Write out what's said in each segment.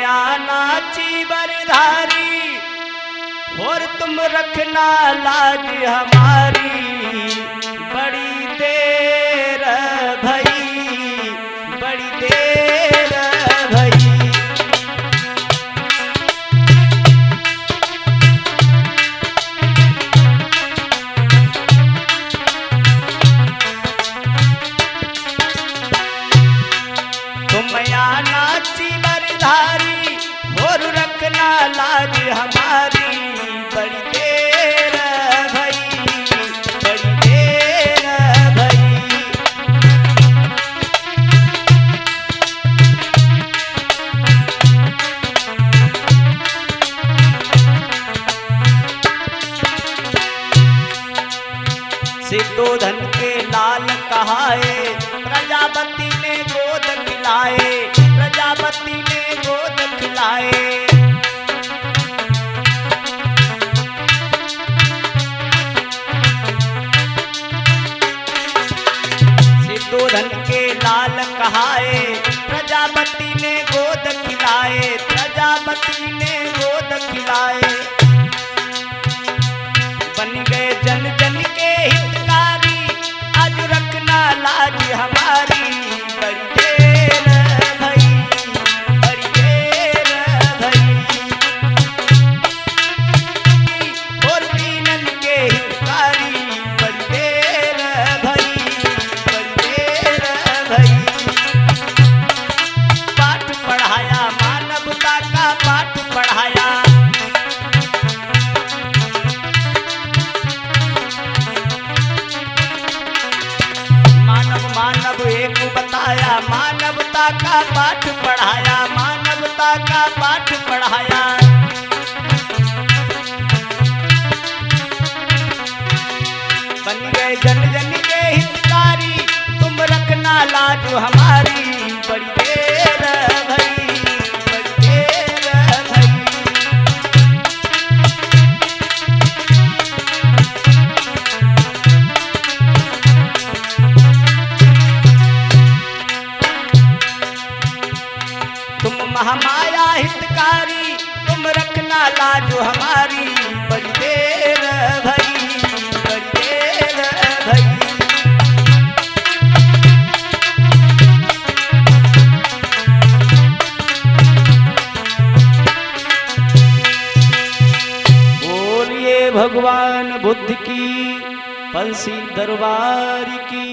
मैया नाची बरधारी और तुम रखना लाज हमारी। बड़ी देर भई, बड़ी देर भई। नाची बरधारी और रखना लाज हमारी। बड़ी देर भई, बड़ी देर भई। सिद्धोधन के लाल कहाए प्रजापति ने गोद खिलाए, प्रजापति ने गोद खिलाए। सिद्धोधन के लाल कहाए प्रजापति ने गोद खिलाए, प्रजापति ने गोद खिलाए। बन गए जन जन के हितकारी, आज रखना लाज हमारी। बड़ी देर भई, बड़ी देर भई। और दीनन के हितकारी, बड़ी देर भई, बड़ी देर भई। पाठ पढ़ाया मानवता का पाठ पढ़ाया। मानव एक बताया, मानवता का पाठ पढ़ाया, मानवता का पाठ पढ़ाया। बन गए जन जन के हितकारी, तुम रखना लाज हमारी। बड़ी देर भई, बड़ी देर भई। महामाया हितकारी, तुम रखना लाज हमारी। बड़ी देर भई, बड़ी देर भई। बोलिए भगवान बुद्ध की पंसी दरबार की।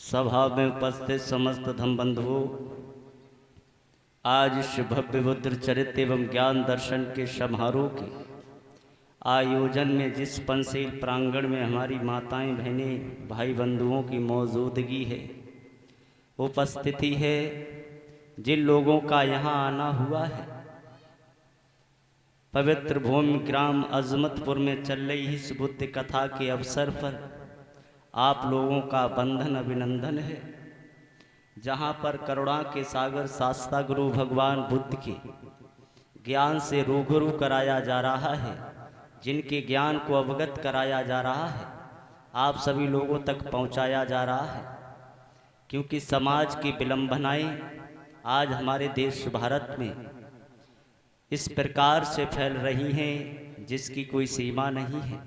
सभा में उपस्थित समस्त धम बंधुओं, आज इस भव्य बुद्ध चरित्र एवं ज्ञान दर्शन के समारोह के आयोजन में जिस पंचशील प्रांगण में हमारी माताएं बहनें भाई बंधुओं की मौजूदगी है, उपस्थिति है, जिन लोगों का यहाँ आना हुआ है, पवित्र भूमि ग्राम अजमतपुर में चल रही इस बुद्ध कथा के अवसर पर आप लोगों का बंधन अभिनंदन है। जहाँ पर करुणा के सागर शास्ता गुरु भगवान बुद्ध के ज्ञान से रूबरू कराया जा रहा है, जिनके ज्ञान को अवगत कराया जा रहा है, आप सभी लोगों तक पहुँचाया जा रहा है। क्योंकि समाज की विलंबनाएं आज हमारे देश भारत में इस प्रकार से फैल रही हैं जिसकी कोई सीमा नहीं है।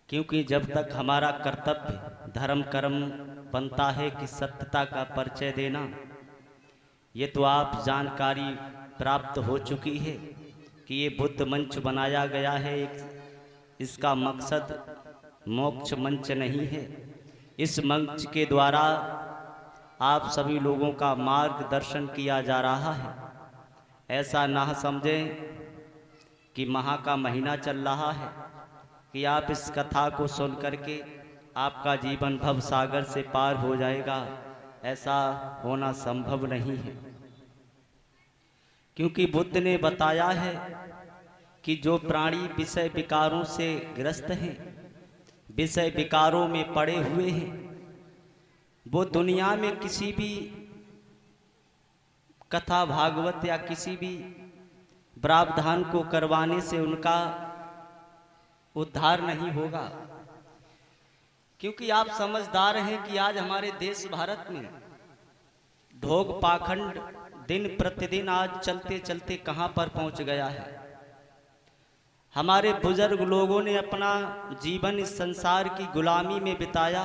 क्योंकि जब तक हमारा कर्तव्य धर्म कर्म बनता है कि सत्यता का परिचय देना, ये तो आप जानकारी प्राप्त हो चुकी है कि ये बुद्ध मंच बनाया गया है। इसका मकसद मोक्ष मंच नहीं है। इस मंच के द्वारा आप सभी लोगों का मार्गदर्शन किया जा रहा है। ऐसा ना समझें कि माह का महीना चल रहा है कि आप इस कथा को सुन करके आपका जीवन भव सागर से पार हो जाएगा। ऐसा होना संभव नहीं है। क्योंकि बुद्ध ने बताया है कि जो प्राणी विषय विकारों से ग्रस्त हैं, विषय विकारों में पड़े हुए हैं, वो दुनिया में किसी भी कथा भागवत या किसी भी प्रावधान को करवाने से उनका उद्धार नहीं होगा। क्योंकि आप समझदार हैं कि आज हमारे देश भारत में ढोंग पाखंड दिन प्रतिदिन आज चलते चलते कहाँ पर पहुँच गया है। हमारे बुजुर्ग लोगों ने अपना जीवन इस संसार की गुलामी में बिताया।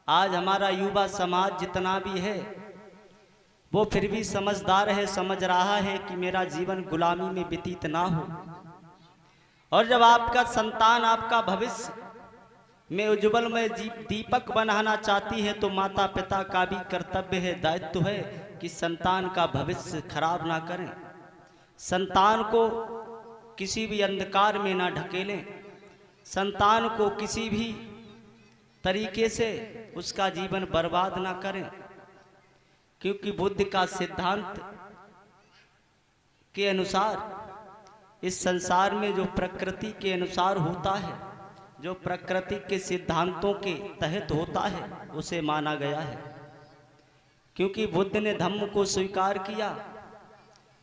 आज हमारा युवा समाज जितना भी है वो फिर भी समझदार है, समझ रहा है कि मेरा जीवन गुलामी में व्यतीत ना हो। और जब आपका संतान आपका भविष्य में उज्जवल में दीपक बनाना चाहती है तो माता पिता का भी कर्तव्य है, दायित्व है कि संतान का भविष्य खराब ना करें, संतान को किसी भी अंधकार में ना ढकेलें, संतान को किसी भी तरीके से उसका जीवन बर्बाद ना करें। क्योंकि बुद्ध का सिद्धांत के अनुसार इस संसार में जो प्रकृति के अनुसार होता है, जो प्रकृति के सिद्धांतों के तहत होता है, उसे माना गया है। क्योंकि बुद्ध ने धम्म को स्वीकार किया।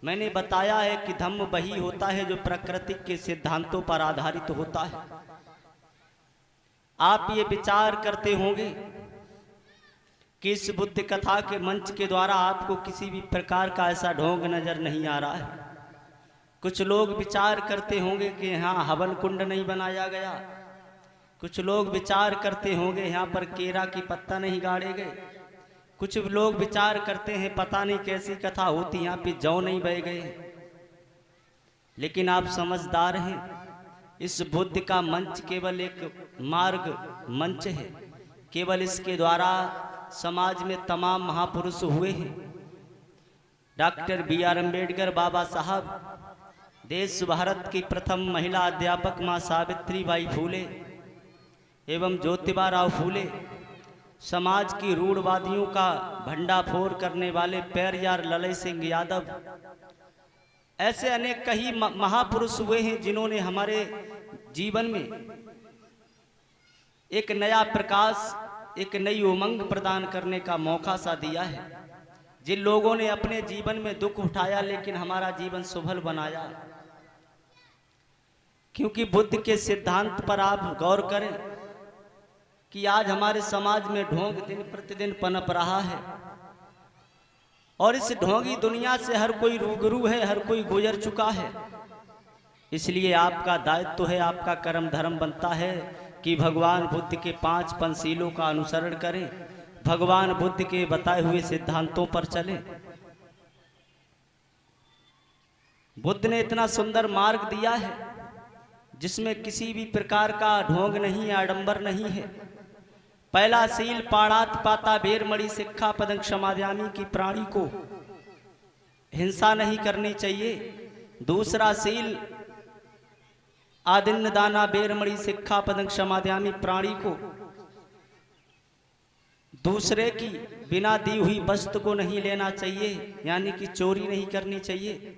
मैंने बताया है कि धम्म वही होता है जो प्रकृति के सिद्धांतों पर आधारित होता है। आप ये विचार करते होंगे कि इस बुद्ध कथा के मंच के द्वारा आपको किसी भी प्रकार का ऐसा ढोंग नजर नहीं आ रहा है। कुछ लोग विचार करते होंगे कि यहाँ हवन कुंड नहीं बनाया गया, कुछ लोग विचार करते होंगे यहाँ पर केरा की पत्ता नहीं गाड़े गए, कुछ लोग विचार करते हैं पता नहीं कैसी कथा होती, यहाँ पे जौ नहीं बह गए। लेकिन आप समझदार हैं, इस बुद्ध का मंच केवल एक मार्ग मंच है। केवल इसके द्वारा समाज में तमाम महापुरुष हुए हैं। Doctor B.R. अम्बेडकर बाबा साहब, देश भारत की प्रथम महिला अध्यापक माँ सावित्रीबाई फूले एवं ज्योतिबा राव फूले, समाज की रूढ़वादियों का भंडाफोड़ करने वाले पेरियार ललई सिंह यादव, ऐसे अनेक कई महापुरुष हुए हैं जिन्होंने हमारे जीवन में एक नया प्रकाश, एक नई उमंग प्रदान करने का मौका सा दिया है। जिन लोगों ने अपने जीवन में दुख उठाया लेकिन हमारा जीवन सुभल बनाया। क्योंकि बुद्ध के सिद्धांत पर आप गौर करें कि आज हमारे समाज में ढोंग दिन प्रतिदिन पनप रहा है और इस ढोंगी दुनिया से हर कोई रूबरू है, हर कोई गुजर चुका है। इसलिए आपका दायित्व है, आपका कर्म धर्म बनता है कि भगवान बुद्ध के 5 पंचशीलों का अनुसरण करें, भगवान बुद्ध के बताए हुए सिद्धांतों पर चलें। बुद्ध ने इतना सुंदर मार्ग दिया है जिसमें किसी भी प्रकार का ढोंग नहीं है, आडंबर नहीं है। पहला सील पाणात पाता बेरमणि शिक्षा पदं क्षमाद्यामी की प्राणी को हिंसा नहीं करनी चाहिए। दूसरा सील आदिन्न दाना बेरमणि शिक्षा पदं क्षमाद्यामी, प्राणी को दूसरे की बिना दी हुई वस्तु को नहीं लेना चाहिए, यानी कि चोरी नहीं करनी चाहिए।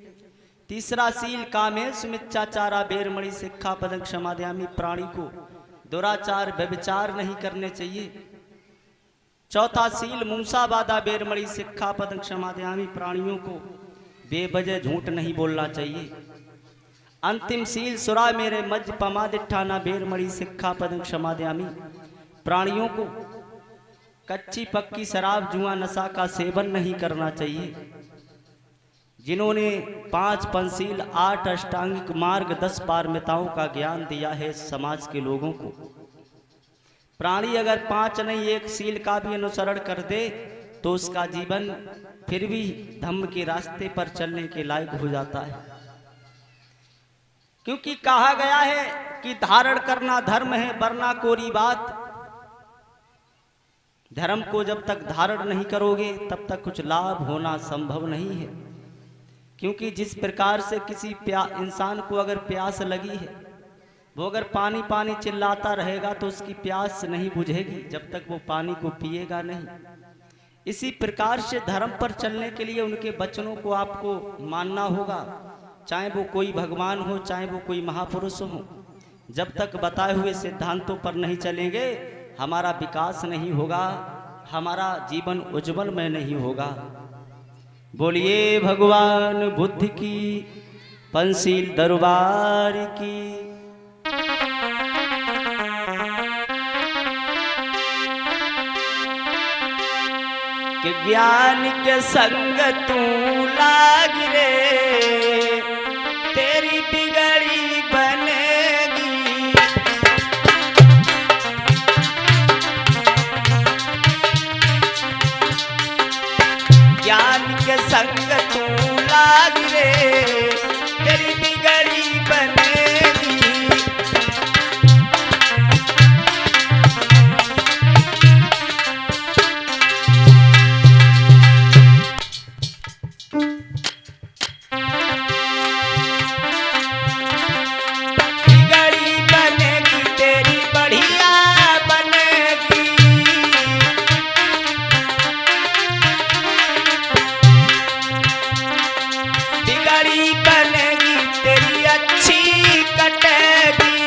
तीसरा सील कामेश मिथ्याचारा बेरमणि शिक्षा पदं क्षमाद्यामी, प्राणी को दुराचार व्यभिचार नहीं करने चाहिए। चौथा सील मूसावादा बेरमणि शिक्षा पदं क्षमाद्यामी, प्राणियों को बेवजह झूठ नहीं बोलना चाहिए। अंतिम सील सुरा मेरे मज पमादिठाना बेरमणि शिक्षा पदं क्षमाद्यामी, प्राणियों को कच्ची पक्की शराब जुआ नशा का सेवन नहीं करना चाहिए। जिन्होंने 5 पंचशील 8 अष्टांगिक मार्ग 10 पारमिताओं का ज्ञान दिया है समाज के लोगों को। प्राणी अगर 5 नहीं 1 सील का भी अनुसरण कर दे तो उसका जीवन फिर भी धम्म के रास्ते पर चलने के लायक हो जाता है। क्योंकि कहा गया है कि धारण करना धर्म है वरना कोरी बात। धर्म को जब तक धारण नहीं करोगे तब तक कुछ लाभ होना संभव नहीं है। क्योंकि जिस प्रकार से किसी इंसान को अगर प्यास लगी है, वो अगर पानी पानी चिल्लाता रहेगा तो उसकी प्यास नहीं बुझेगी जब तक वो पानी को पिएगा नहीं। इसी प्रकार से धर्म पर चलने के लिए उनके वचनों को आपको मानना होगा, चाहे वो कोई भगवान हो, चाहे वो कोई महापुरुष हो। जब तक बताए हुए सिद्धांतों पर नहीं चलेंगे हमारा विकास नहीं होगा, हमारा जीवन उज्जवल में नहीं होगा। बोलिए भगवान बुद्ध की पंचशील दरबार की। कि ज्ञान के संग तू लाग रे, तेरी बिगड़ी बनेगी। ज्ञान के संग तू लाग रे, तेरी बिगड़ी बनेगी। बिगड़ी बनेगी तेरी बढ़िया बनेगी। बिगड़ी बनेगी तेरी अच्छी कटेगी।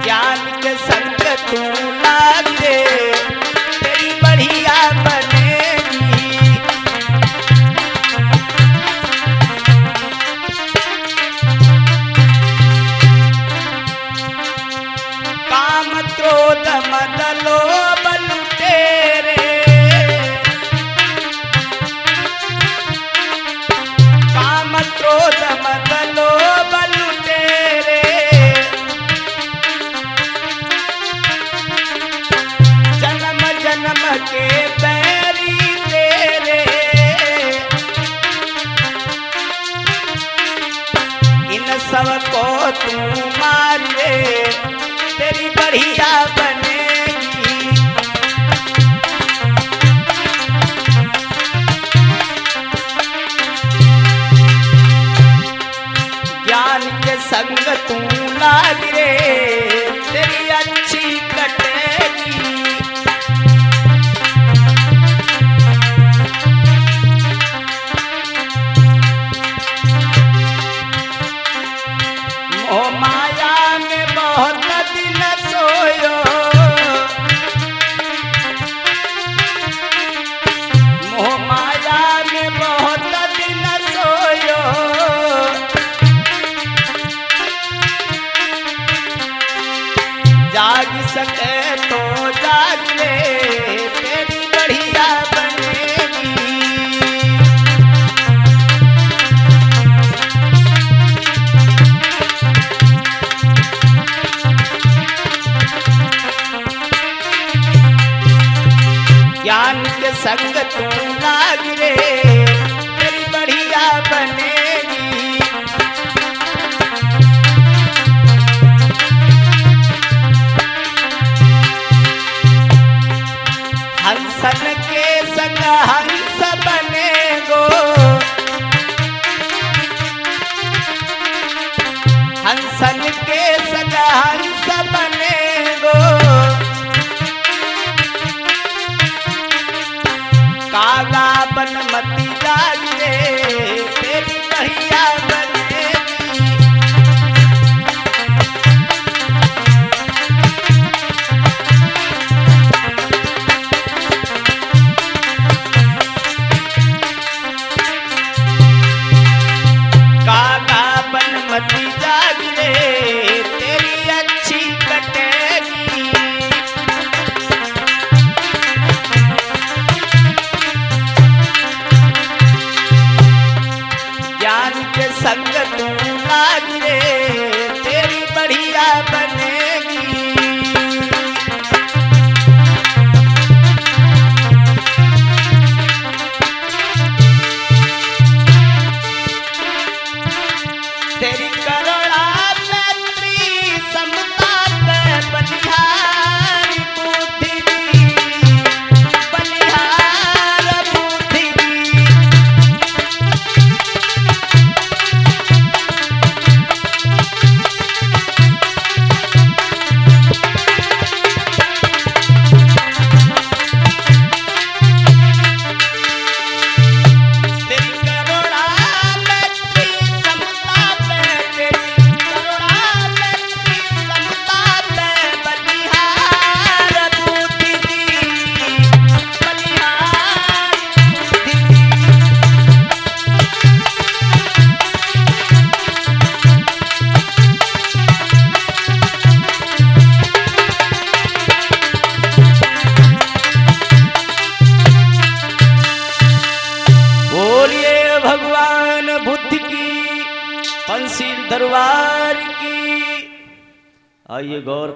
ज्ञान के संग तू लाग रे, तेरी बढ़िया बनेगी। काम क्रोध मद लोभ लुटेरे, काम क्रोध मद लोभ लुटेरे। जन्म जन्म के बैरी तेरे, इन सब को तू मार रे, तेरी बढ़िया बनेगी। ज्ञान के संग तू लाग रे, तेरी अच्छी कटेगी। मोह माया में बहुत दिन सोयो, मोह माया में बहुत दिन सोयो। जाग सके तो जाग ले, तेरी बढ़िया बनेगी। ज्ञान के संग तू लाग रे, तेरी बढ़िया बनेगी। हंसन के संग हंस बनेगो, हंसन के संग हंस बनेगो। कागा बन मती जाग रे, तेरी बढ़िया बनेगी। कागा बन मती जाग रे, तेरी अच्छी कटेगी। बंसी दरबार की। आइए गौर